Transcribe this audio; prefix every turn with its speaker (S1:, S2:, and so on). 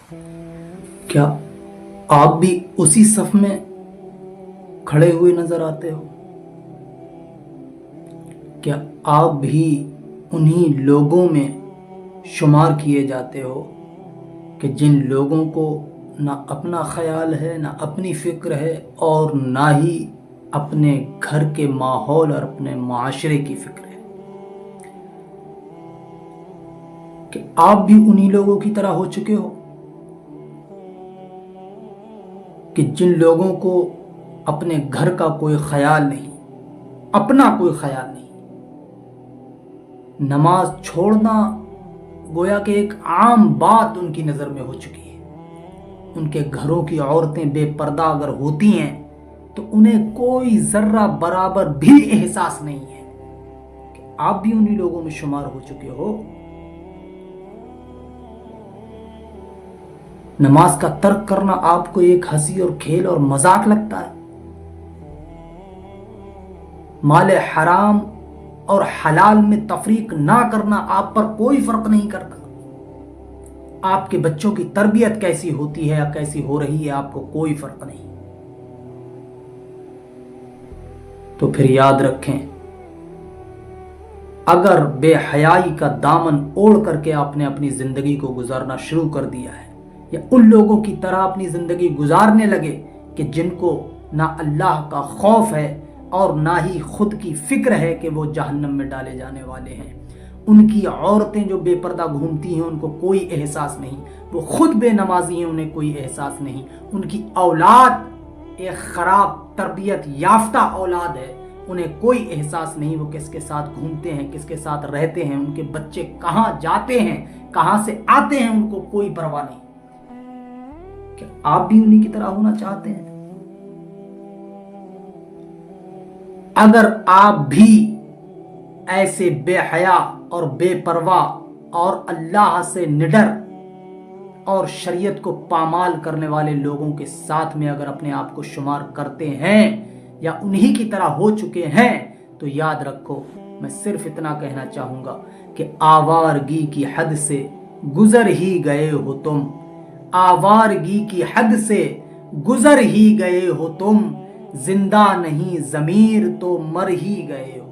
S1: کیا آپ بھی اسی صف میں کھڑے ہوئے نظر آتے ہو؟ کیا آپ بھی انہی لوگوں میں شمار کیے جاتے ہو کہ جن لوگوں کو نہ اپنا خیال ہے، نہ اپنی فکر ہے، اور نہ ہی اپنے گھر کے ماحول اور اپنے معاشرے کی فکر ہے؟ کہ آپ بھی انہی لوگوں کی طرح ہو چکے ہو کہ جن لوگوں کو اپنے گھر کا کوئی خیال نہیں، اپنا کوئی خیال نہیں، نماز چھوڑنا گویا کہ ایک عام بات ان کی نظر میں ہو چکی ہے۔ ان کے گھروں کی عورتیں بے پردہ اگر ہوتی ہیں تو انہیں کوئی ذرہ برابر بھی احساس نہیں ہے کہ آپ بھی انہی لوگوں میں شمار ہو چکے ہو۔ نماز کا ترک کرنا آپ کو ایک ہنسی اور کھیل اور مذاق لگتا ہے۔ مال حرام اور حلال میں تفریق نہ کرنا آپ پر کوئی فرق نہیں کرتا۔ آپ کے بچوں کی تربیت کیسی ہوتی ہے یا کیسی ہو رہی ہے، آپ کو کوئی فرق نہیں۔ تو پھر یاد رکھیں، اگر بے حیائی کا دامن اوڑھ کر کے آپ نے اپنی زندگی کو گزارنا شروع کر دیا ہے، یا ان لوگوں کی طرح اپنی زندگی گزارنے لگے کہ جن کو نہ اللہ کا خوف ہے اور نہ ہی خود کی فکر ہے کہ وہ جہنم میں ڈالے جانے والے ہیں، ان کی عورتیں جو بے پردہ گھومتی ہیں ان کو کوئی احساس نہیں، وہ خود بے نمازی ہیں انہیں کوئی احساس نہیں، ان کی اولاد ایک خراب تربیت یافتہ اولاد ہے، انہیں کوئی احساس نہیں وہ کس کے ساتھ گھومتے ہیں، کس کے ساتھ رہتے ہیں، ان کے بچے کہاں جاتے ہیں، کہاں سے آتے ہیں، ان کو کوئی پرواہ نہیں۔ کیا آپ بھی انہی کی طرح ہونا چاہتے ہیں؟ اگر آپ بھی ایسے بے حیا اور بے پرواہ اور اللہ سے نڈر اور شریعت کو پامال کرنے والے لوگوں کے ساتھ میں اگر اپنے آپ کو شمار کرتے ہیں یا انہی کی طرح ہو چکے ہیں، تو یاد رکھو، میں صرف اتنا کہنا چاہوں گا کہ آوارگی کی حد سے گزر ہی گئے ہو تم، آوارگی کی حد سے گزر ہی گئے ہو تم، زندہ نہیں ضمیر تو مر ہی گئے ہو۔